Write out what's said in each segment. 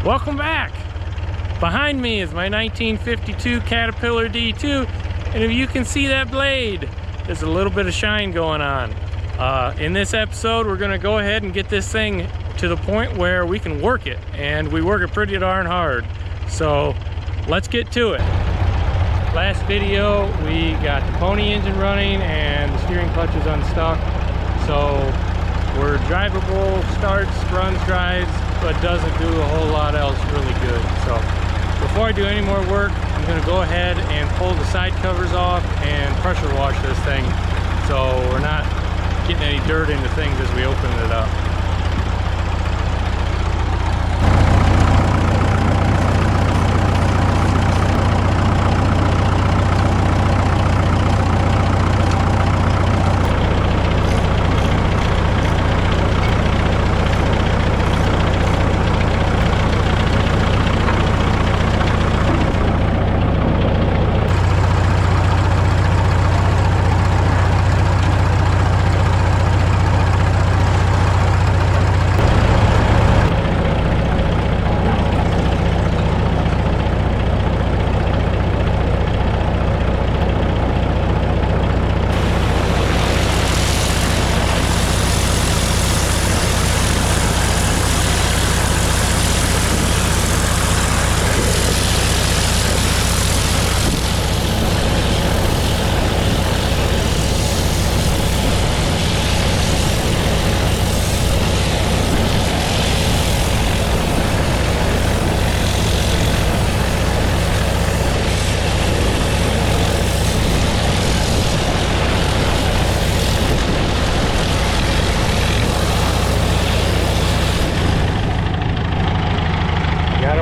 Welcome back. Behind me is my 1952 Caterpillar D2, and if you can see that blade, there's a little bit of shine going on. In this episode, we're gonna go ahead and get this thing to the point where we can work it, and we work it pretty darn hard. So let's get to it. Last video, we got the pony engine running and the steering clutch is unstuck. So we're drivable, starts, runs, drives, but doesn't do a whole lot else really good. So before I do any more work, I'm gonna go ahead and pull the side covers off and pressure wash this thing so we're not getting any dirt into things as we open it up.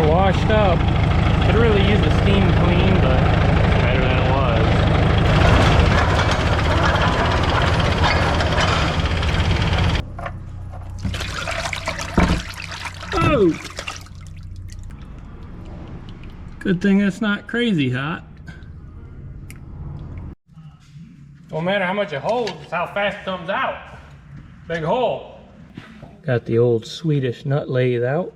Washed up. Could really use the steam clean, but it's better than it was. Oh! Good thing it's not crazy hot. No matter how much it holds, it's how fast it comes out. Big hole. Got the old Swedish nut lathe out.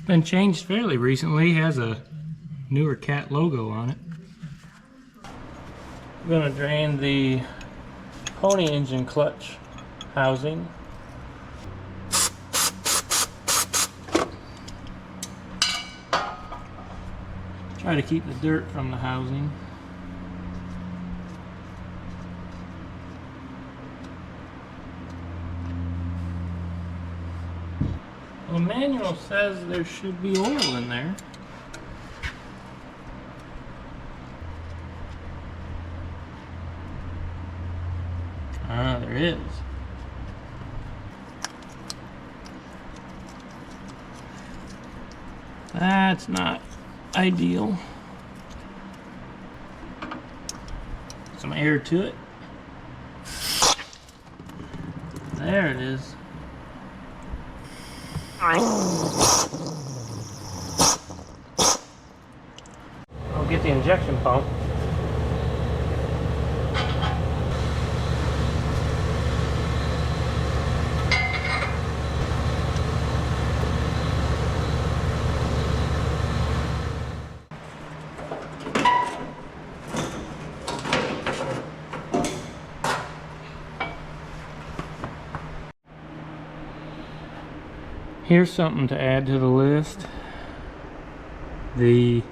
Been changed fairly recently, has a newer cat logo on it. I'm gonna drain the pony engine clutch housing. Try to keep the dirt from the housing. The manual says there should be oil in there. Ah, there is. That's not ideal. Some air to it. There it is. I'll get the injection pump. Here's something to add to the list. The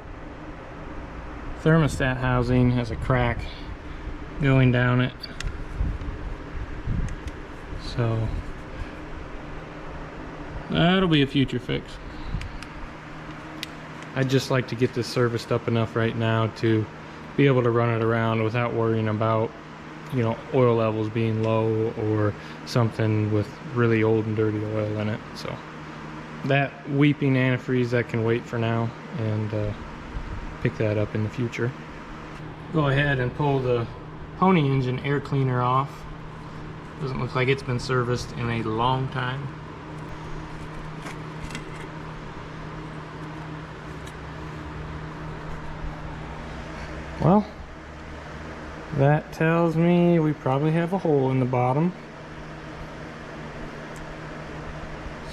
thermostat housing has a crack going down it. So that'll be a future fix. I'd just like to get this serviced up enough right now to be able to run it around without worrying about, you know, oil levels being low or something with really old and dirty oil in it. So that weeping antifreeze, that can wait for now, and pick that up in the future. Go ahead and pull the pony engine air cleaner off. Doesn't look like it's been serviced in a long time. Well, that tells me we probably have a hole in the bottom.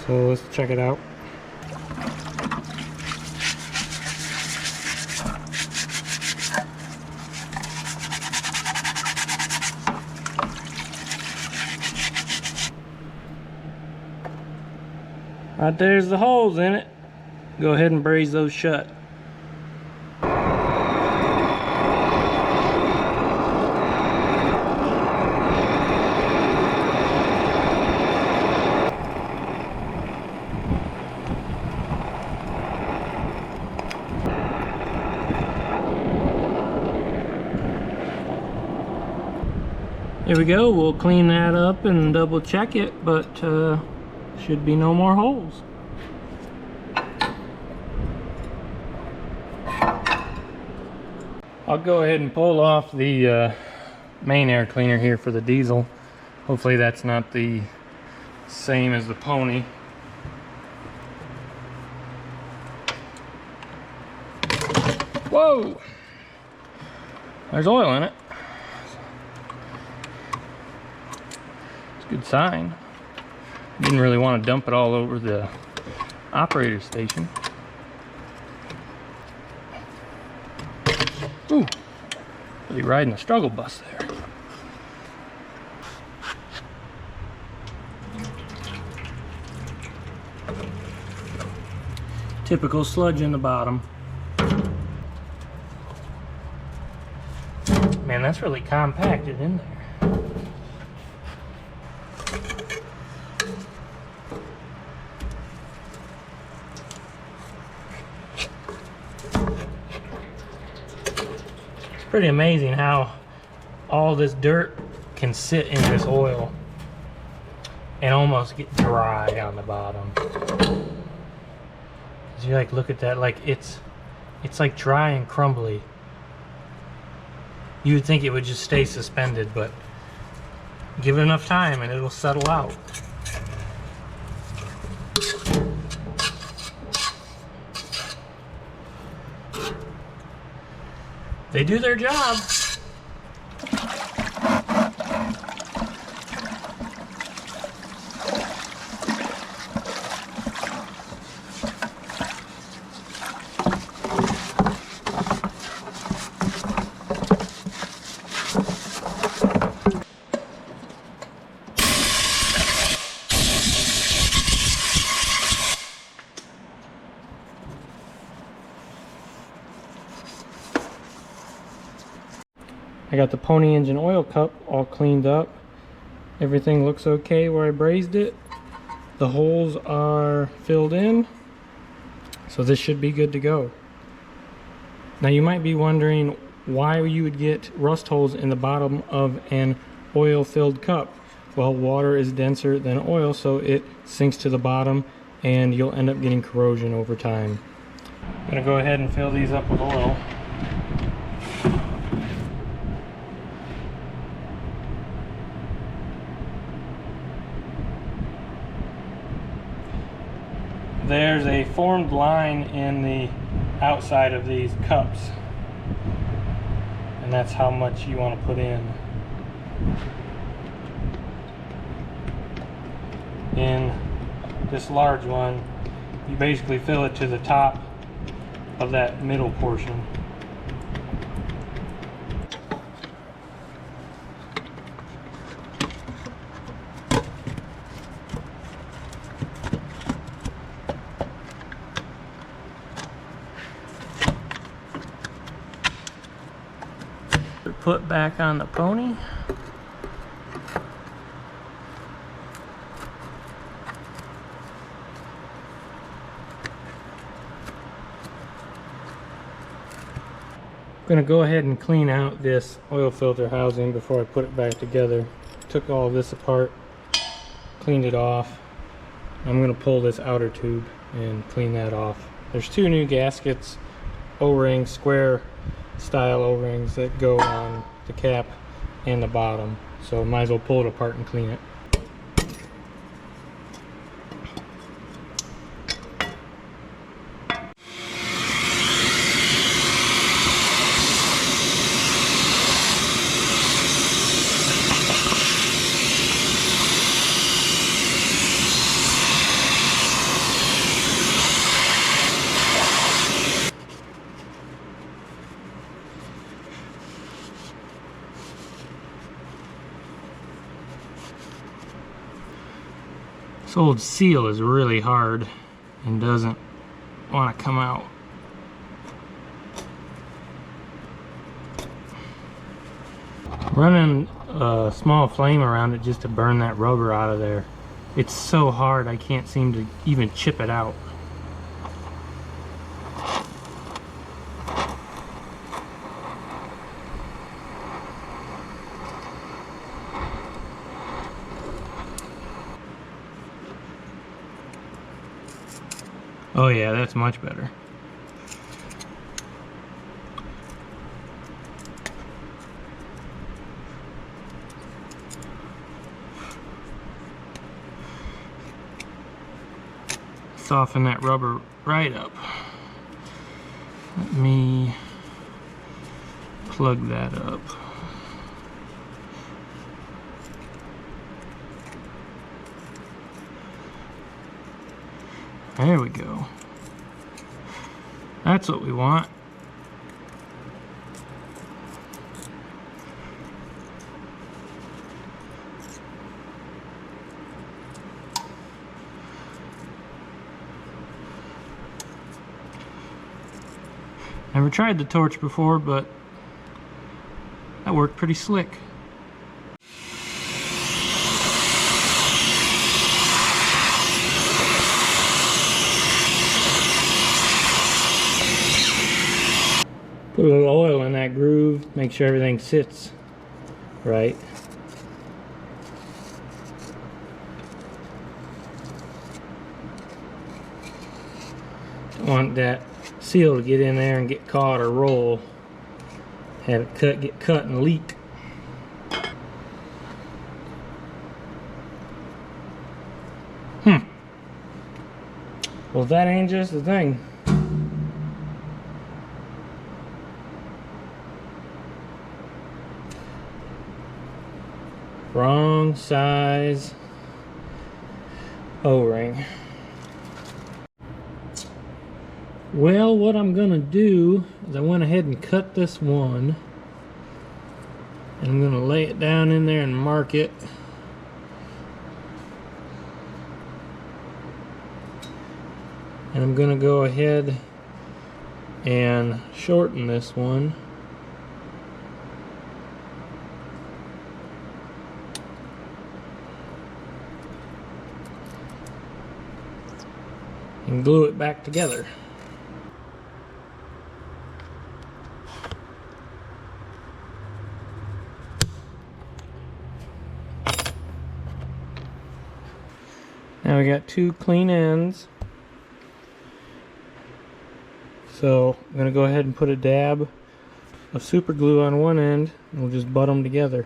So let's check it out. Right there's the holes in it. Go ahead and braze those shut. There we go. We'll clean that up and double check it, but should be no more holes. I'll go ahead and pull off the main air cleaner here for the diesel. Hopefully that's not the same as the pony. Whoa! There's oil in it. It's a good sign. Didn't really want to dump it all over the operator station. Ooh, really riding the struggle bus there. Typical sludge in the bottom. Man, that's really compacted in there. Pretty amazing how all this dirt can sit in this oil and almost get dry on the bottom. As you like look at that, like it's like dry and crumbly. You would think it would just stay suspended, but give it enough time and it'll settle out. They do their job. I got the pony engine oil cup all cleaned up. Everything looks okay where I brazed it. The holes are filled in, so this should be good to go. Now you might be wondering why you would get rust holes in the bottom of an oil filled cup. Well, water is denser than oil, so it sinks to the bottom and you'll end up getting corrosion over time. I'm gonna go ahead and fill these up with oil. There's a formed line in the outside of these cups, and that's how much you want to put in. In this large one, you basically fill it to the top of that middle portion. Put back on the pony. I'm gonna go ahead and clean out this oil filter housing before I put it back together. Took all this apart, cleaned it off. I'm gonna pull this outer tube and clean that off. There's two new gaskets, O-rings, square style O-rings that go on the cap and the bottom, so might as well pull it apart and clean it. This old seal is really hard and doesn't want to come out. Running a small flame around it just to burn that rubber out of there. It's so hard I can't seem to even chip it out. Oh yeah, that's much better. Soften that rubber right up. Let me plug that up. There we go. That's what we want. Never tried the torch before, but that worked pretty slick. Put a little oil in that groove, make sure everything sits right. Don't want that seal to get in there and get caught or roll. Have it get cut and leak. Well, if that ain't just the thing. Wrong size O-ring. Well, what I'm gonna do is I went ahead and cut this one, and I'm gonna lay it down in there and mark it. And I'm gonna go ahead and shorten this one. And glue it back together. Now we got two clean ends. So I'm going to go ahead and put a dab of super glue on one end and we'll just butt them together.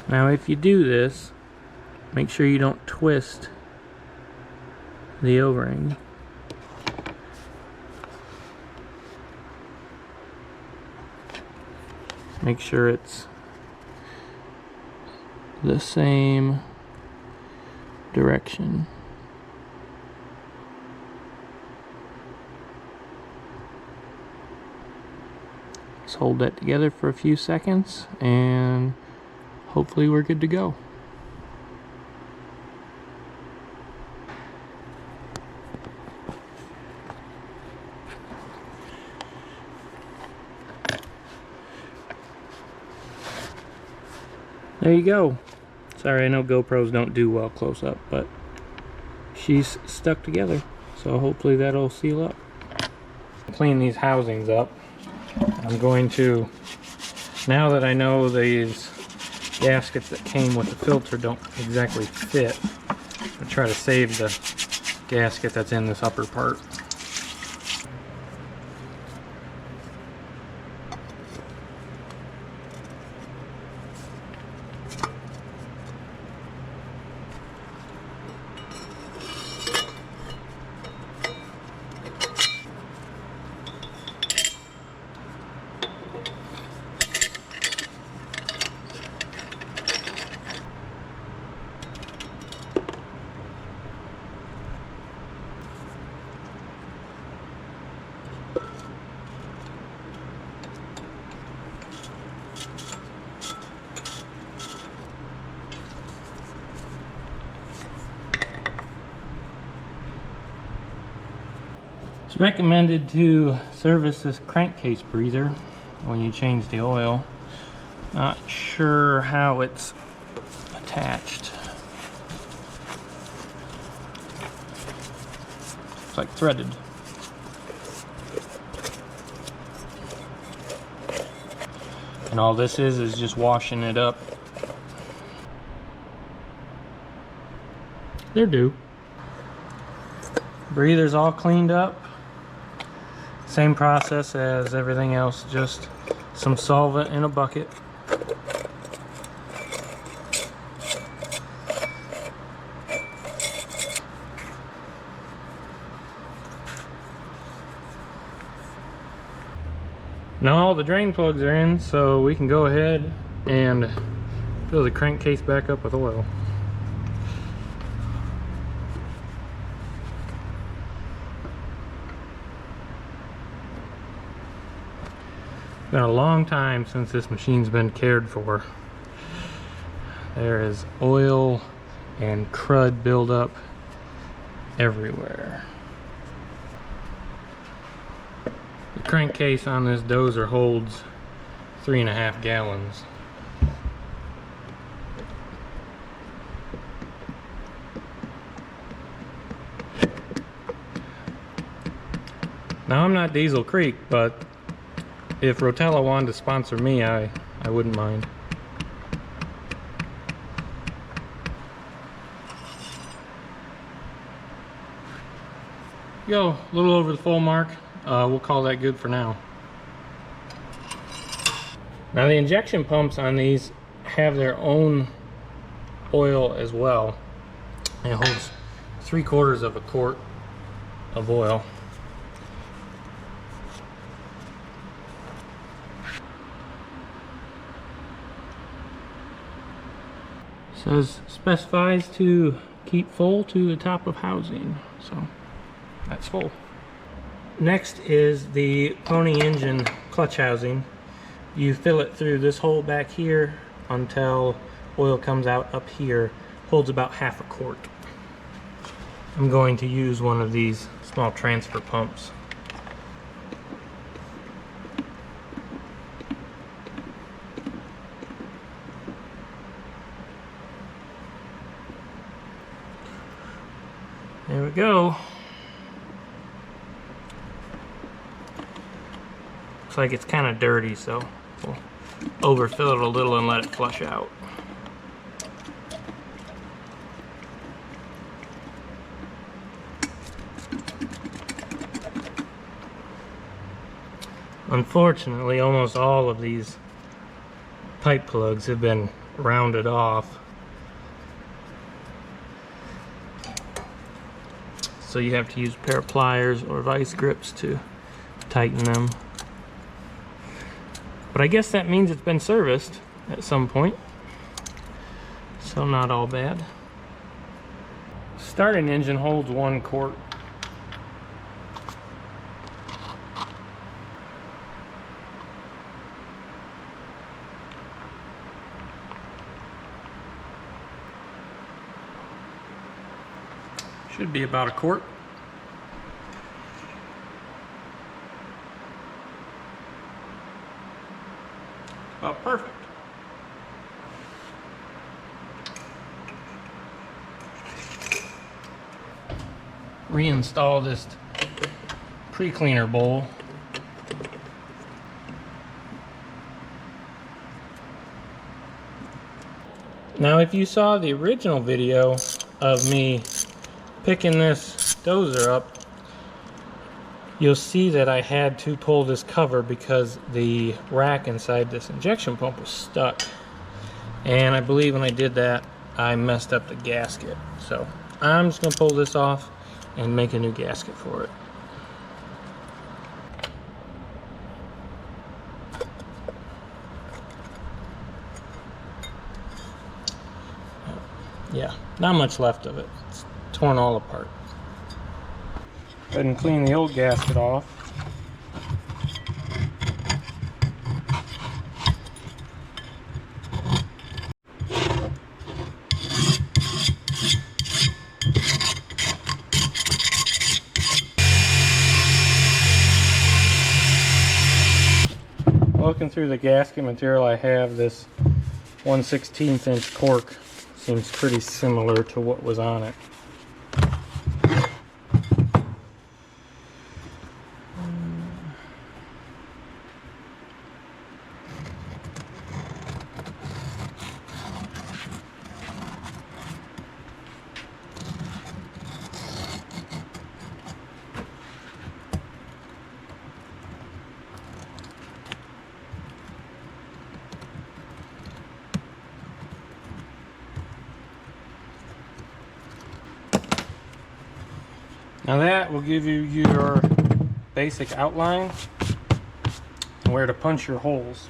Now if you do this, make sure you don't twist the O-ring. Make sure it's the same direction. Just hold that together for a few seconds and hopefully we're good to go. There you go. Sorry, I know GoPros don't do well close up, but she's stuck together, so hopefully that'll seal up. Clean these housings up. I'm going to, now that I know these gaskets that came with the filter don't exactly fit, I'll try to save the gasket that's in this upper part. It's recommended to service this crankcase breather when you change the oil. Not sure how it's attached. It's like threaded. And all this is just washing it up. They're due. Breather's all cleaned up. Same process as everything else, just some solvent in a bucket. Now all the drain plugs are in, so we can go ahead and fill the crankcase back up with oil. It's been a long time since this machine's been cared for. There is oil and crud buildup everywhere. The crankcase on this dozer holds 3.5 gallons. Now I'm not Diesel Creek, but if Rotella wanted to sponsor me, I wouldn't mind. Go a little over the full mark. We'll call that good for now. Now the injection pumps on these have their own oil as well. It holds 3/4 of a quart of oil. Says specifies to keep full to the top of housing, so that's full. Next is the pony engine clutch housing. You fill it through this hole back here until oil comes out up here. Holds about 1/2 quart. I'm going to use one of these small transfer pumps. There we go. Looks like it's kind of dirty, so we'll overfill it a little and let it flush out. Unfortunately, almost all of these pipe plugs have been rounded off. So you have to use a pair of pliers or vice grips to tighten them. But I guess that means it's been serviced at some point. So not all bad. Starting engine holds 1 quart. Should be about 1 quart. About perfect. Reinstall this pre-cleaner bowl. Now if you saw the original video of me picking this dozer up, you'll see that I had to pull this cover because the rack inside this injection pump was stuck. And I believe when I did that, I messed up the gasket. So I'm just gonna pull this off and make a new gasket for it. Yeah, not much left of it. It's torn all apart. Go ahead and clean the old gasket off. looking through the gasket material I have, this 1/16 inch cork seems pretty similar to what was on it. Now that will give you your basic outline and where to punch your holes.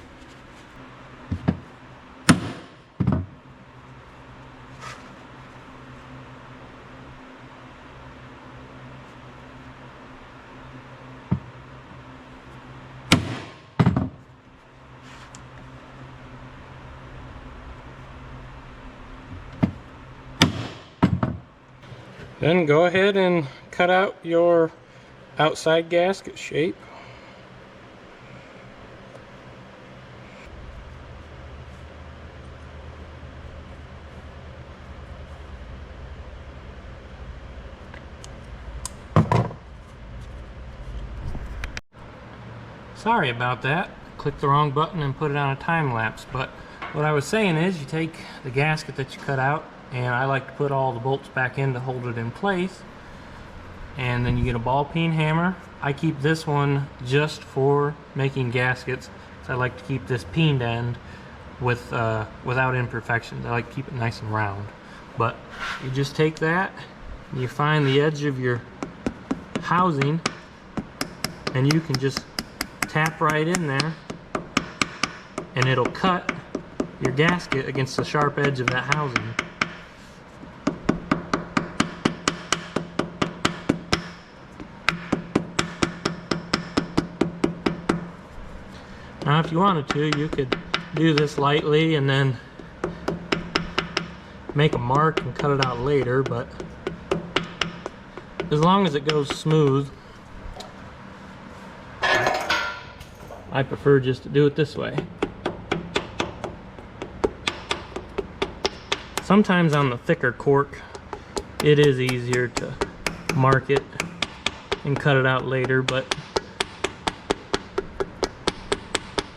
Then go ahead and cut out your outside gasket shape. Sorry about that. Clicked the wrong button and put it on a time lapse, but what I was saying is you take the gasket that you cut out, and I like to put all the bolts back in to hold it in place, and then you get a ball peen hammer. I keep this one just for making gaskets, so I like to keep this peened end with without imperfections. I like to keep it nice and round. But you just take that, and you find the edge of your housing, and you can just tap right in there, and it'll cut your gasket against the sharp edge of that housing. Now if you wanted to, you could do this lightly and then make a mark and cut it out later, but as long as it goes smooth, I prefer just to do it this way. Sometimes on the thicker cork, it is easier to mark it and cut it out later, but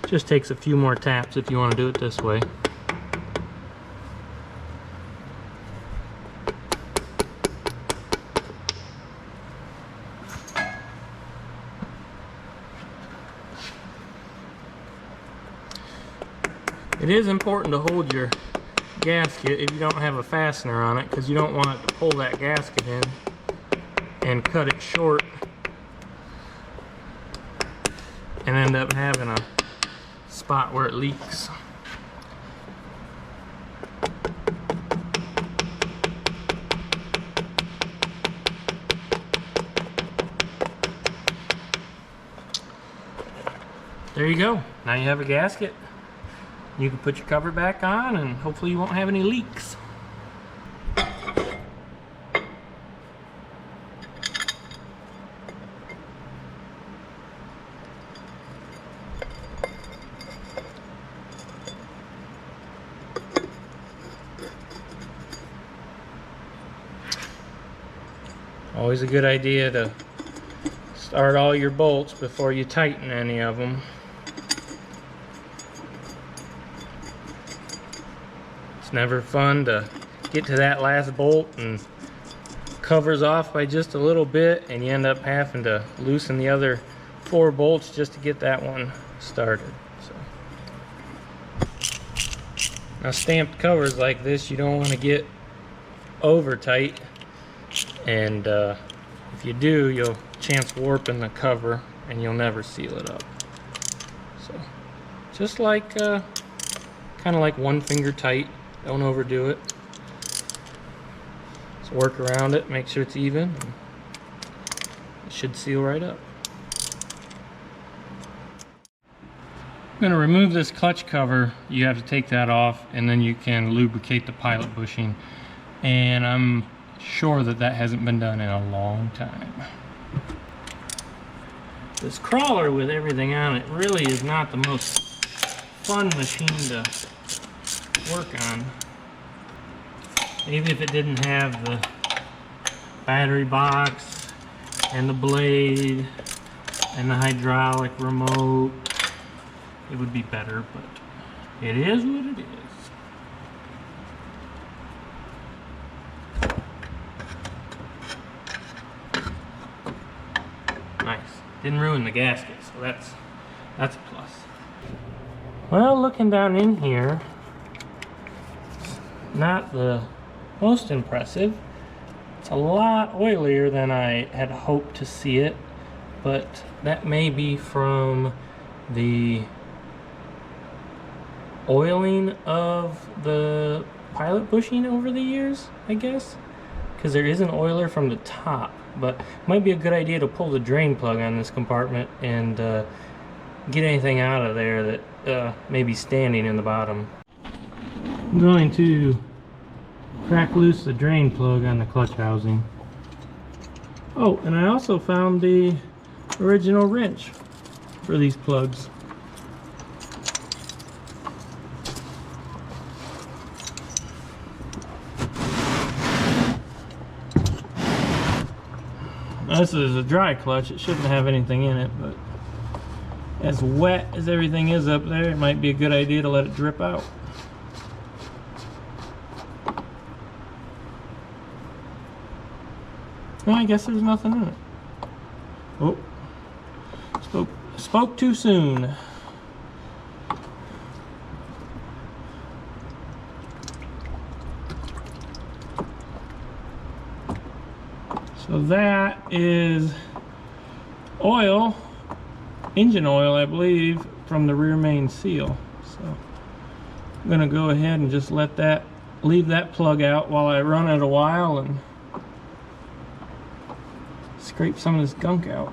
it just takes a few more taps if you want to do it this way. It is important to hold your gasket if you don't have a fastener on it, because you don't want it to pull that gasket in and cut it short and end up having a spot where it leaks. There you go. Now you have a gasket. You can put your cover back on and hopefully you won't have any leaks. Always a good idea to start all your bolts before you tighten any of them. It's never fun to get to that last bolt and covers off by just a little bit, and you end up having to loosen the other 4 bolts just to get that one started. So now stamped covers like this, you don't want to get over tight, and if you do, you'll chance warping the cover and you'll never seal it up. So just like kind of like 1 finger tight. Don't overdo it. Just work around it, make sure it's even. It should seal right up. I'm going to remove this clutch cover. You have to take that off, and then you can lubricate the pilot bushing. And I'm sure that that hasn't been done in a long time. This crawler with everything on it really is not the most fun machine to work on. Maybe if it didn't have the battery box and the blade and the hydraulic remote, it would be better, but it is what it is. Nice. Didn't ruin the gasket, so that's a plus. Well, looking down in here, not the most impressive. It's a lot oilier than I had hoped to see it, but that may be from the oiling of the pilot bushing over the years, I guess, because there is an oiler from the top, but it might be a good idea to pull the drain plug on this compartment and get anything out of there that may be standing in the bottom. I'm going to crack loose the drain plug on the clutch housing. Oh, and I also found the original wrench for these plugs. This is a dry clutch. It shouldn't have anything in it, but as wet as everything is up there, it might be a good idea to let it drip out. Well, I guess there's nothing in it. Oh, spoke too soon. So that is oil, engine oil, I believe, from the rear main seal. So I'm gonna go ahead and just leave that plug out while I run it a while and scrape some of this gunk out.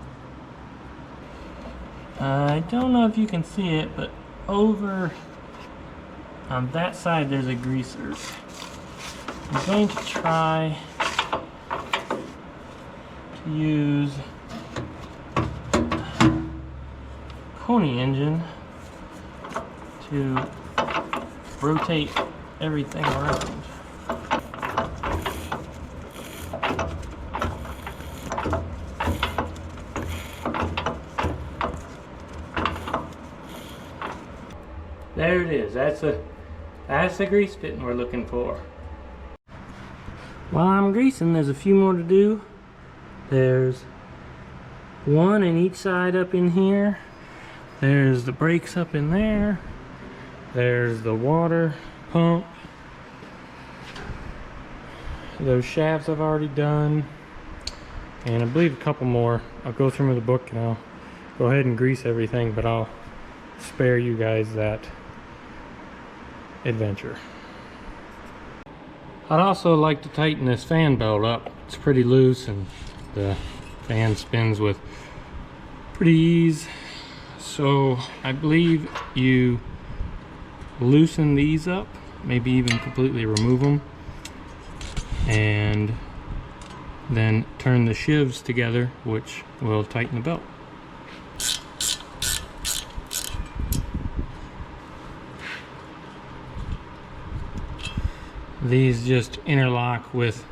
I don't know if you can see it, but over on that side there's a greaser. I'm going to try to use Coney engine to rotate everything around. There it is. That's the grease fitting we're looking for. While I'm greasing, there's a few more to do. There's one in each side up in here. There's the brakes up in there. There's the water pump. Those shafts I've already done. And I believe a couple more. I'll go through the book and I'll go ahead and grease everything, but I'll spare you guys that adventure. I'd also like to tighten this fan belt up. It's pretty loose and the fan spins with pretty ease. So I believe you loosen these up, maybe even completely remove them, and then turn the shivs together, which will tighten the belt. These just interlock with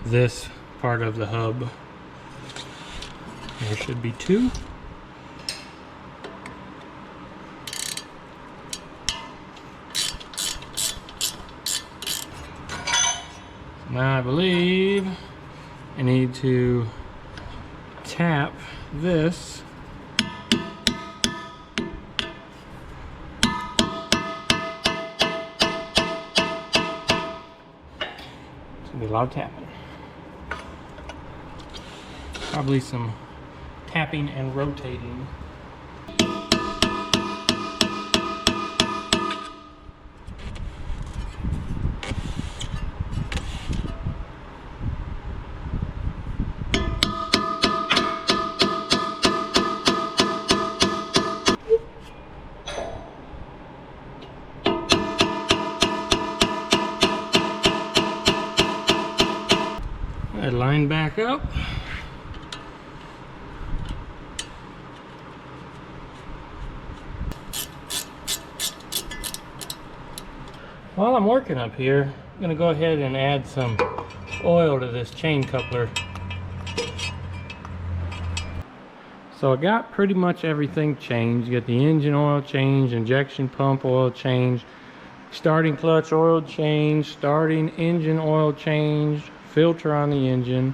this part of the hub. There should be two. Now I believe I need to tap this . Be a lot of tapping. Probably some tapping and rotating. I line back up. While I'm working up here, I'm gonna go ahead and add some oil to this chain coupler. So I got pretty much everything changed. You got the engine oil changed, injection pump oil changed, starting clutch oil changed, starting engine oil changed, filter on the engine.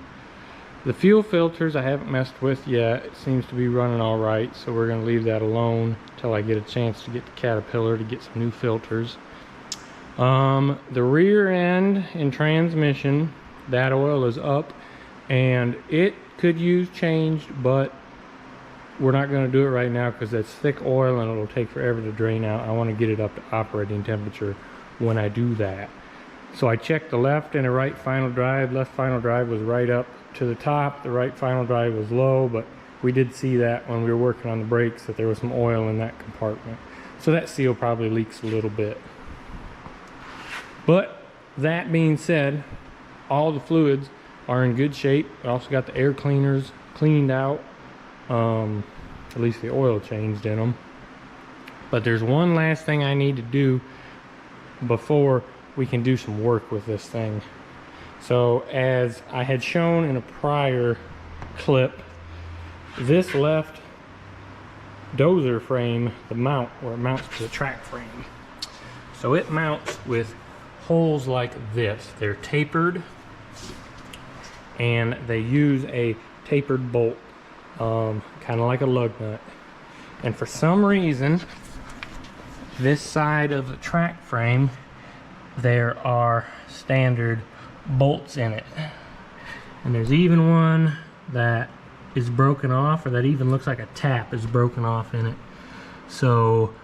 The fuel filters I haven't messed with yet. It seems to be running all right, so we're gonna leave that alone until I get a chance to get the Caterpillar to get some new filters. The rear end and transmission, that oil is up and it could use changed, but we're not going to do it right now because that's thick oil and it'll take forever to drain out. I want to get it up to operating temperature when I do that. So I checked the left and the right final drive. Left final drive was right up to the top. The right final drive was low, but we did see that when we were working on the brakes that there was some oil in that compartment. So that seal probably leaks a little bit. But that being said, all the fluids are in good shape. I also got the air cleaners cleaned out, at least the oil changed in them. But there's one last thing I need to do before we can do some work with this thing. So as I had shown in a prior clip, this left dozer frame, the mount where it mounts to the track frame, so it mounts with holes like this. They're tapered and they use a tapered bolt, kind of like a lug nut. And for some reason, this side of the track frame, there are standard bolts in it. And there's even one that is broken off, or that even looks like a tap is broken off in it. So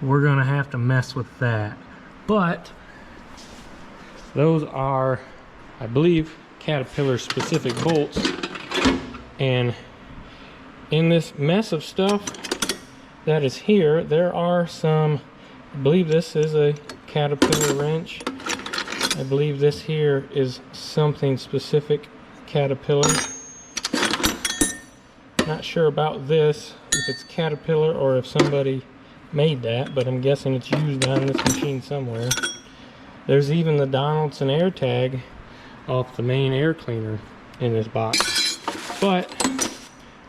we're gonna have to mess with that. But those are, I believe, Caterpillar specific bolts. And in this mess of stuff that is here, there are some, I believe this is a Caterpillar wrench. I believe this here is something specific Caterpillar. Not sure about this, if it's Caterpillar or if somebody made that, but I'm guessing it's used on this machine somewhere. There's even the Donaldson air tag off the main air cleaner in this box. But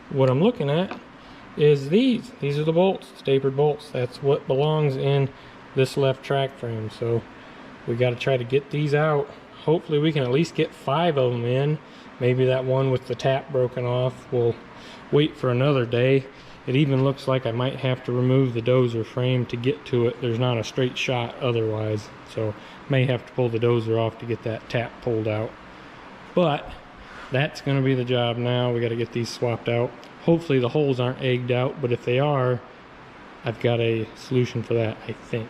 what I'm looking at is these. These are the bolts, tapered bolts. That's what belongs in this left track frame. So we got to try to get these out. Hopefully we can at least get 5 of them in. Maybe that one with the tap broken off will wait for another day. It even looks like I might have to remove the dozer frame to get to it. There's not a straight shot otherwise. So may have to pull the dozer off to get that tap pulled out. But that's going to be the job now. We got to get these swapped out. Hopefully the holes aren't egged out, but if they are, I've got a solution for that, I think.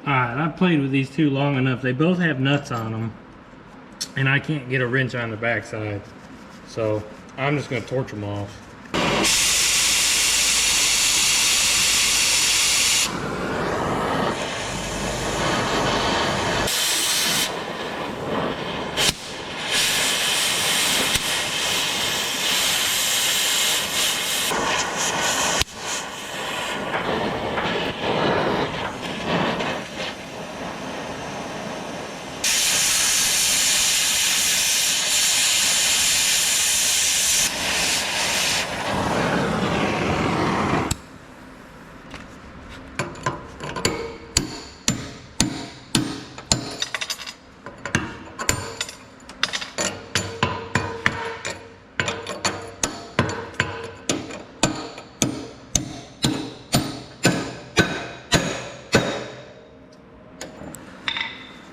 Alright, I've played with these two long enough. They both have nuts on them, and I can't get a wrench on the backside. So I'm just going to torch them off.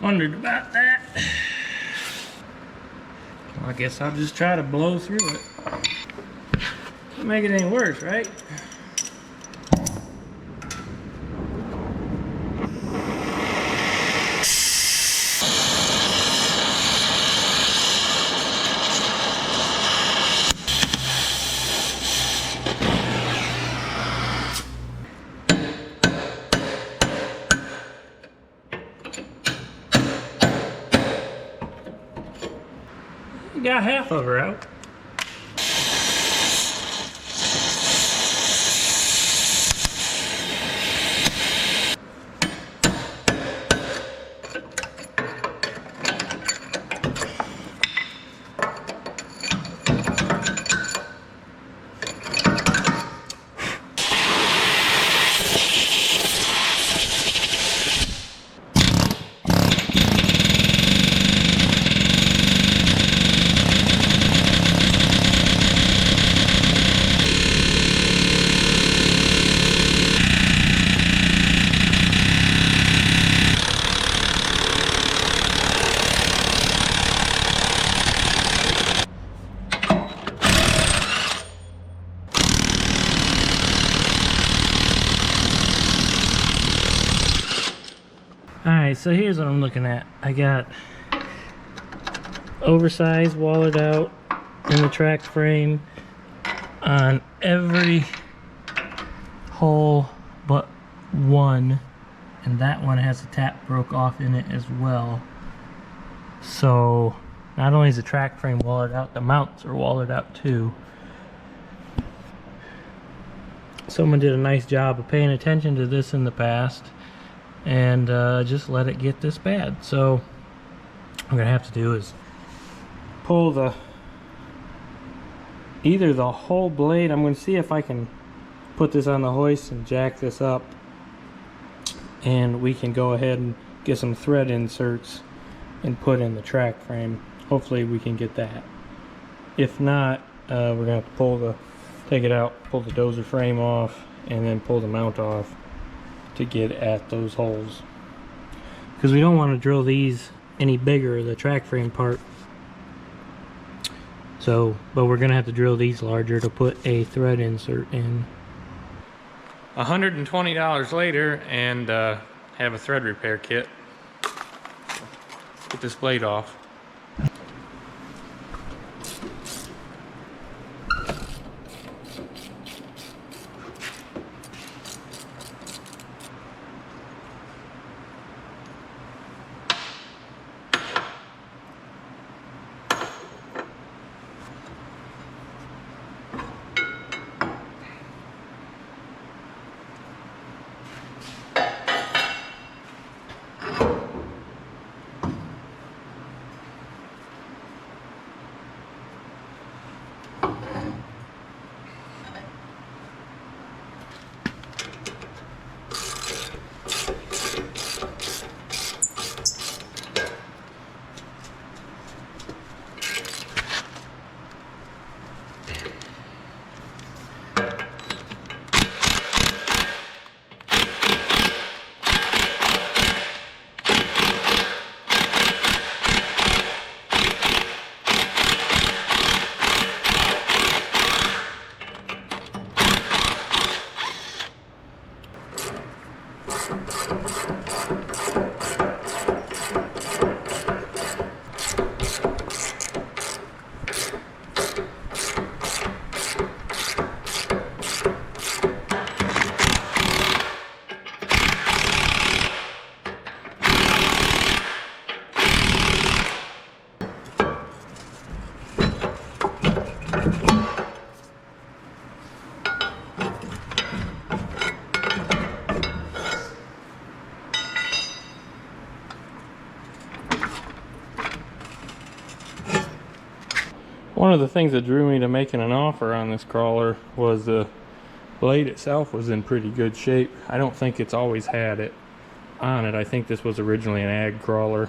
Wondered about that. I guess I'll just try to blow through it. Can't make it any worse, right? Got half of her out. Alright, so here's what I'm looking at. I got oversized wallet out in the track frame on every hole but one, and that one has a tap broke off in it as well. So not only is the track frame wallet out, the mounts are wallet out too. Someone did a nice job of paying attention to this in the past and just let it get this bad. So what I'm gonna have to do is pull either the whole blade. I'm gonna see if I can put this on the hoist and jack this up, and we can go ahead and get some thread inserts and put in the track frame. Hopefully we can get that. If not, we're gonna have to take it out, pull the dozer frame off, and then pull the mount off to get at those holes, because we don't want to drill these any bigger, the track frame part. So, but we're gonna have to drill these larger to put a thread insert in. $120 later, and have a thread repair kit. Get this blade off. One of the things that drew me to making an offer on this crawler was the blade itself was in pretty good shape. I don't think it's always had it on it. I think this was originally an ag crawler.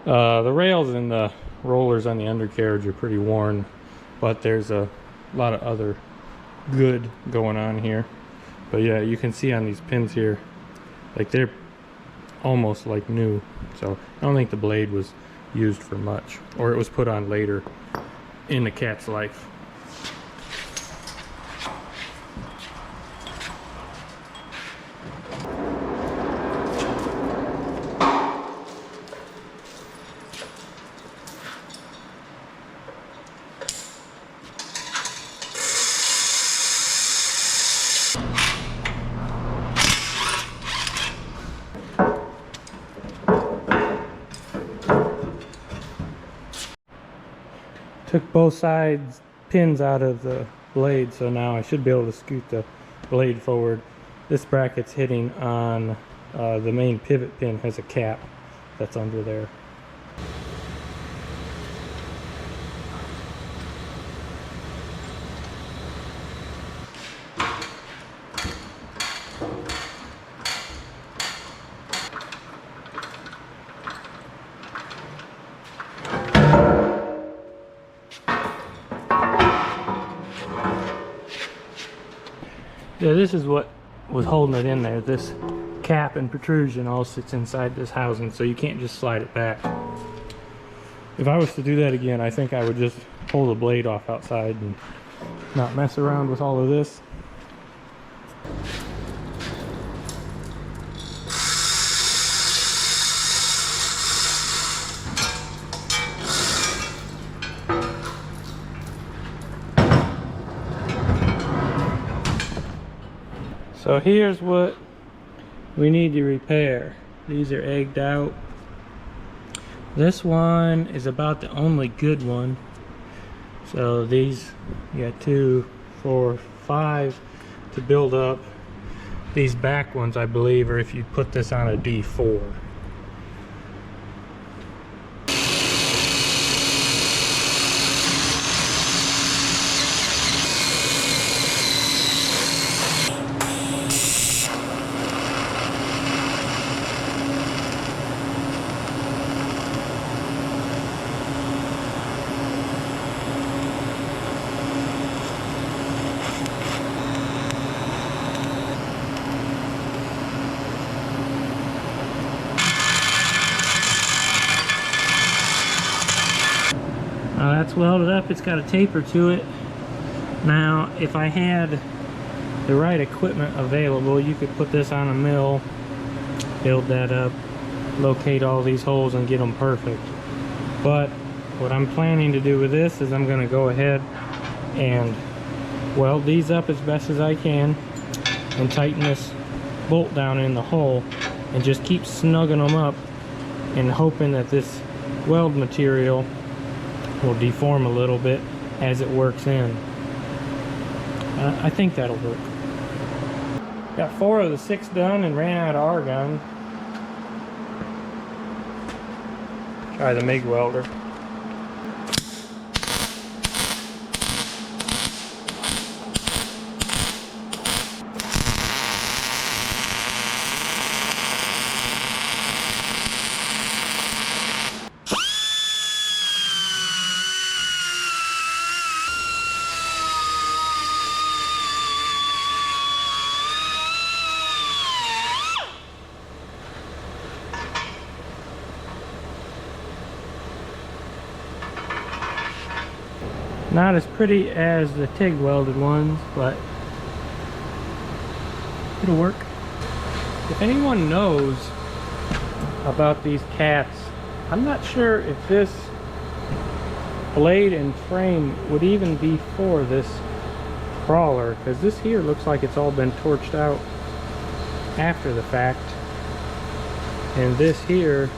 The rails and the rollers on the undercarriage are pretty worn, but there's a lot of other good going on here. But yeah, you can see on these pins here, like they're almost like new. So I don't think the blade was used for much, or it was put on later in the cat's life. Took both sides pins out of the blade, so now I should be able to scoot the blade forward. This bracket's hitting on the main pivot pin, has a cap that's under there. Yeah, this is what was holding it in there. This cap and protrusion all sits inside this housing, so you can't just slide it back. If I was to do that again, I think I would just pull the blade off outside and not mess around with all of this. So here's what we need to repair. These are egged out. This one is about the only good one. So these, you got 2, 4, 5 to build up. These back ones, I believe, are if you put this on a D4. That's welded up. It's got a taper to it. Now, if I had the right equipment available, you could put this on a mill, build that up, locate all these holes and get them perfect. But what I'm planning to do with this is I'm going to go ahead and weld these up as best as I can and tighten this bolt down in the hole and just keep snugging them up and hoping that this weld material will deform a little bit as it works in. I think that'll work. Got 4 of the 6 done and ran out of argon. Try the MIG welder. Not as pretty as the TIG welded ones, but it'll work. If anyone knows about these cats, I'm not sure if this blade and frame would even be for this crawler, because this here looks like it's all been torched out after the fact, and this here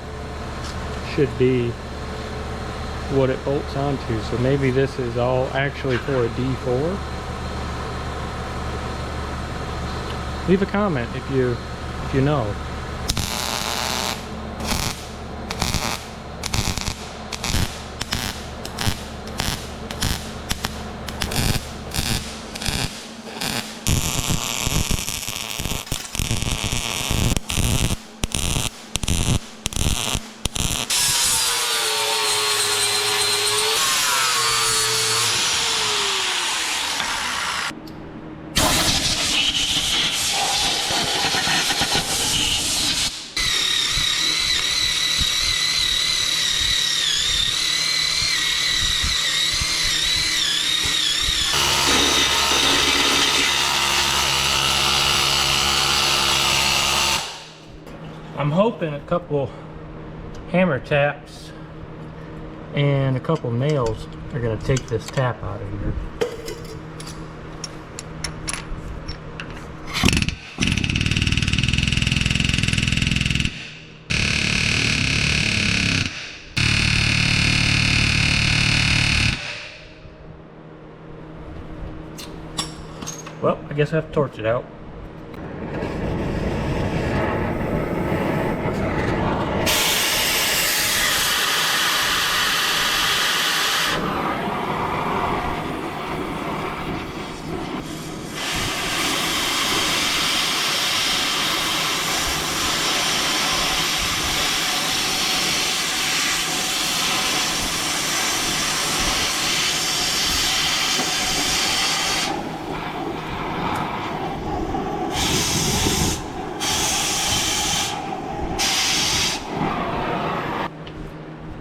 should be what it bolts onto. So maybe this is all actually for a D4. Leave a comment if you know. I'm hoping a couple hammer taps and a couple nails are going to take this tap out of here. Well, I guess I have to torch it out.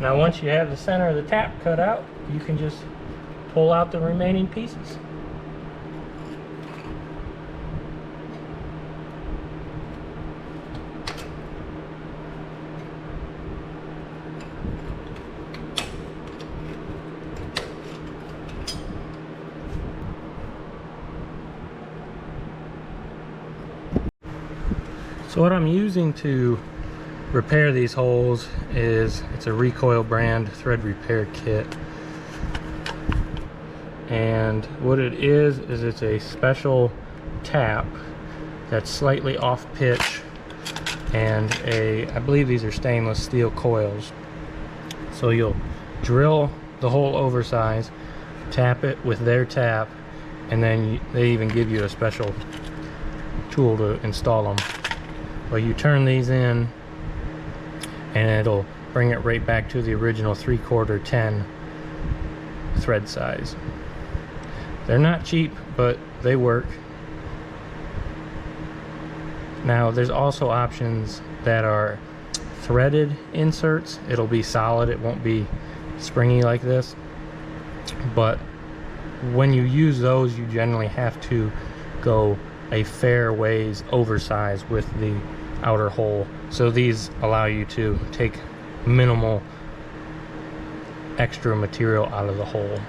Now once you have the center of the tap cut out, you can just pull out the remaining pieces. So what I'm using to repair these holes is, it's a Recoil brand thread repair kit, and what it is it's a special tap that's slightly off pitch, and I believe these are stainless steel coils. So you'll drill the hole oversize, tap it with their tap, and then they even give you a special tool to install them. Well, you turn these in and it'll bring it right back to the original 3/4 10 thread size. They're not cheap, but they work. Now there's also options that are threaded inserts. It'll be solid, it won't be springy like this, but when you use those you generally have to go a fair ways oversized with the outer hole. So these allow you to take minimal extra material out of the hole.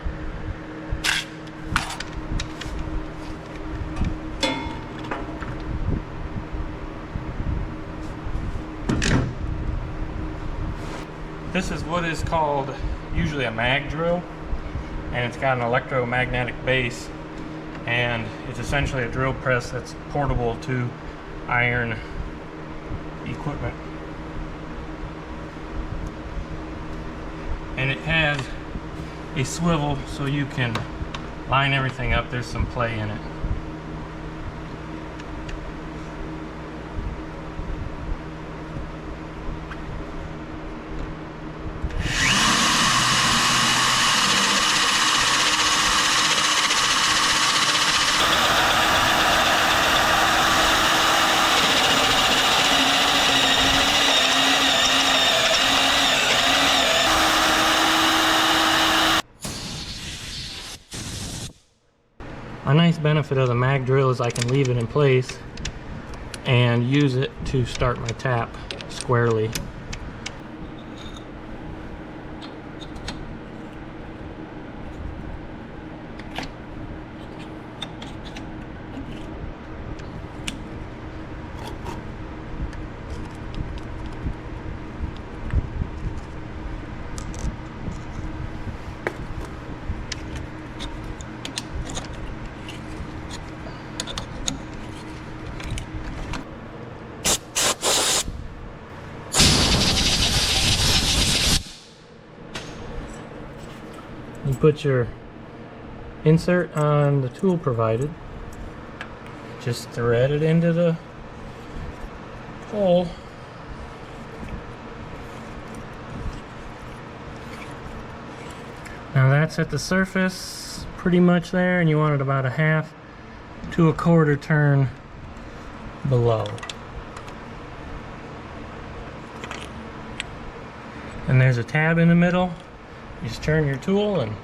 This is what is called usually a mag drill, and it's got an electromagnetic base, and it's essentially a drill press that's portable to iron equipment. And it has a swivel so you can line everything up. There's some play in it. A nice benefit of the mag drill is I can leave it in place and use it to start my tap squarely. You put your insert on the tool provided, just thread it into the hole, now that's at the surface pretty much there, and you want it about a 1/2 to a 1/4 turn below. And there's a tab in the middle. You just turn your tool and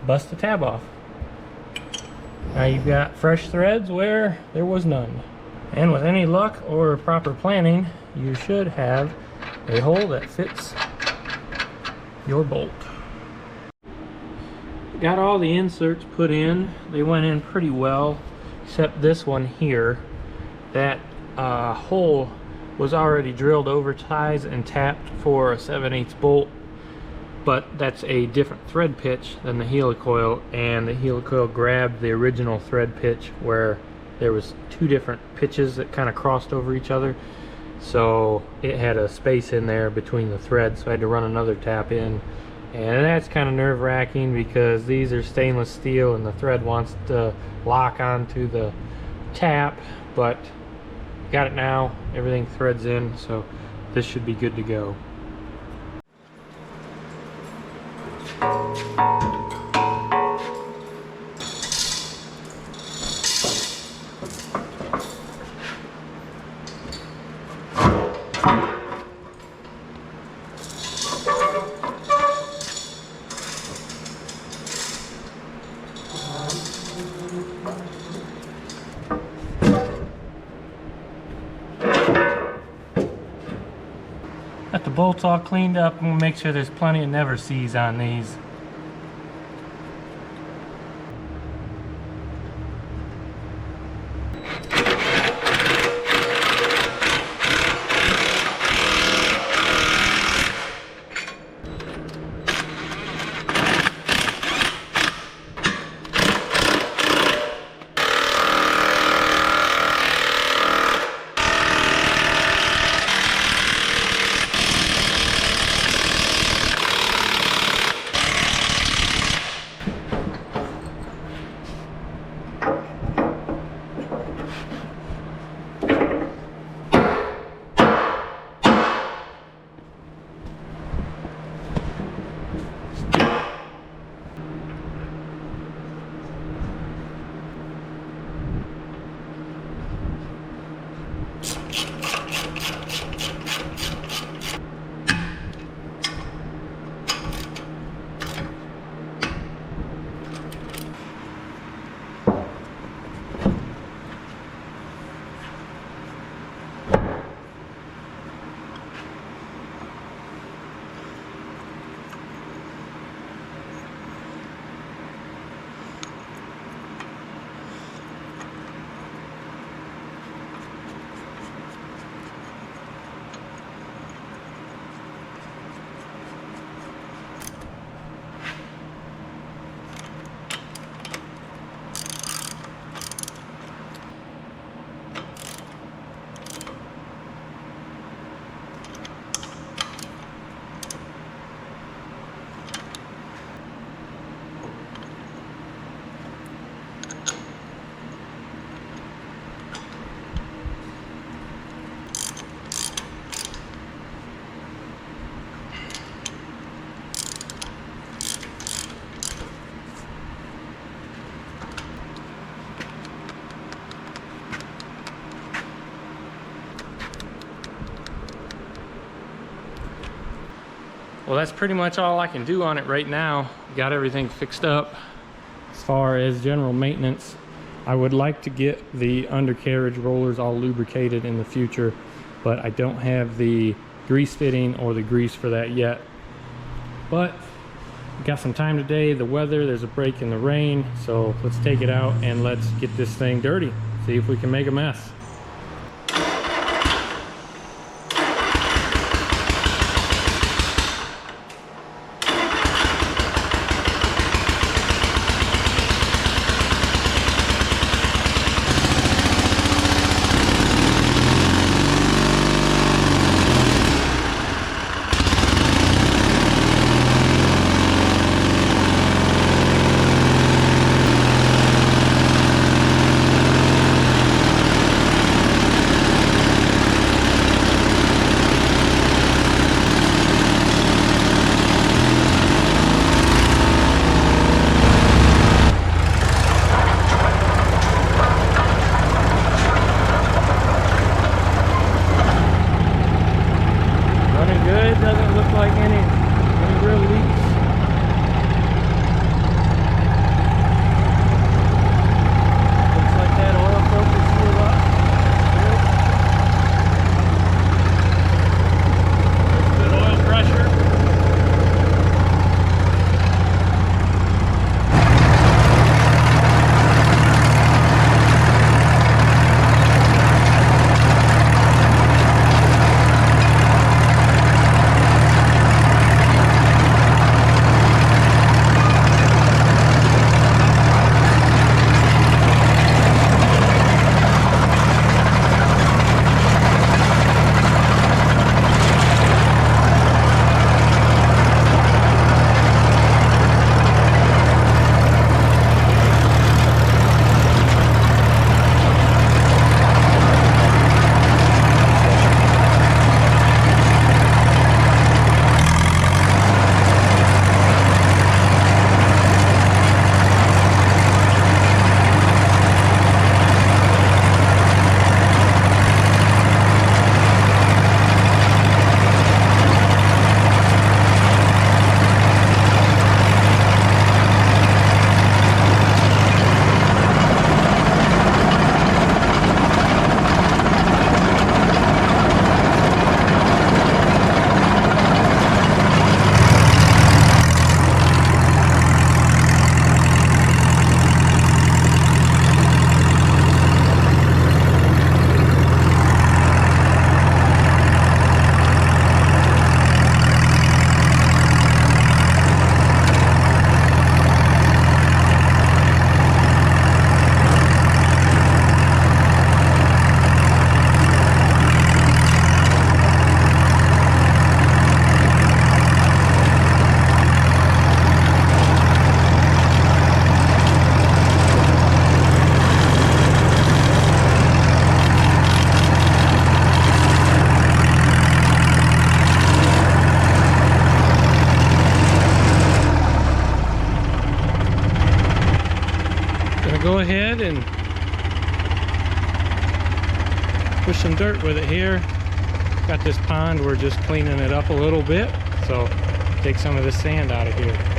bust the tab off. Now you've got fresh threads where there was none. And with any luck or proper planning, you should have a hole that fits your bolt. Got all the inserts put in. They went in pretty well, except this one here. That hole was already drilled over ties and tapped for a 7/8 bolt, but that's a different thread pitch than the helicoil, and the helicoil grabbed the original thread pitch where there was two different pitches that kind of crossed over each other, so it had a space in there between the threads, so I had to run another tap in. And that's kind of nerve-wracking because these are stainless steel and the thread wants to lock onto the tap, but got it now. Everything threads in, so this should be good to go. Got the bolts all cleaned up, and we'll make sure there's plenty of never sees on these. Well, that's pretty much all I can do on it right now. Got everything fixed up. As far as general maintenance, I would like to get the undercarriage rollers all lubricated in the future, but I don't have the grease fitting or the grease for that yet. But got some time today. The weather, there's a break in the rain, so let's take it out and let's get this thing dirty. See if we can make a mess. push some dirt with it here. Got this pond, we're just cleaning it up a little bit. So take some of the sand out of here.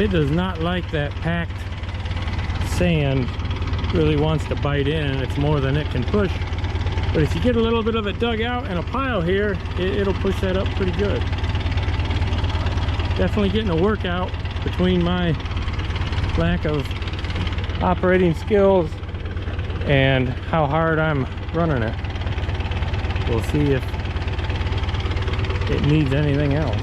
It does not like that packed sand. Really wants to bite in, and it's more than it can push. But if you get a little bit of it dug out in a pile here, it'll push that up pretty good. Definitely getting a workout between my lack of operating skills and how hard I'm running it. We'll see if it needs anything else.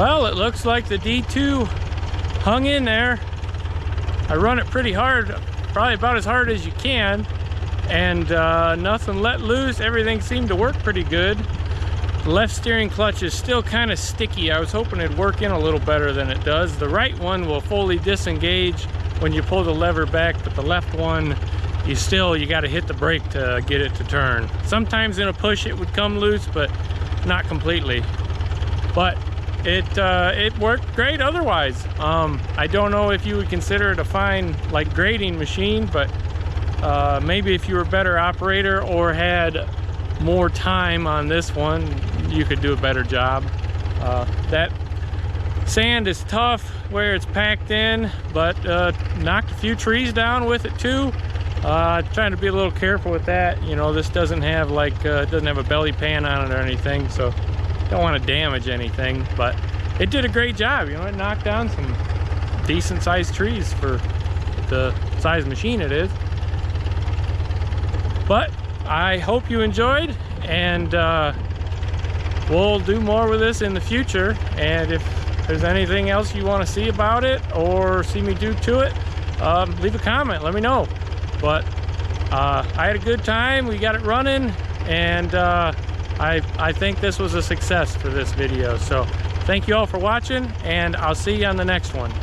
Well, it looks like the D2 hung in there. I run it pretty hard, probably about as hard as you can, and nothing let loose. Everything seemed to work pretty good. The left steering clutch is still kind of sticky. I was hoping it'd work in a little better than it does. The right one will fully disengage when you pull the lever back, but the left one, you got to hit the brake to get it to turn. Sometimes in a push it would come loose, but not completely. But it worked great otherwise. I don't know if you would consider it a fine like grading machine, but maybe if you were a better operator or had more time on this one, you could do a better job. That sand is tough where it's packed in, but knocked a few trees down with it too. Trying to be a little careful with that. You know, this doesn't have like it doesn't have a belly pan on it or anything, so don't want to damage anything. But it did a great job. You know, it knocked down some decent sized trees for the size machine it is. But I hope you enjoyed, and we'll do more with this in the future. And if there's anything else you want to see about it or see me do to it, leave a comment, let me know. But I had a good time, we got it running, and I think this was a success for this video. So thank you all for watching, and I'll see you on the next one.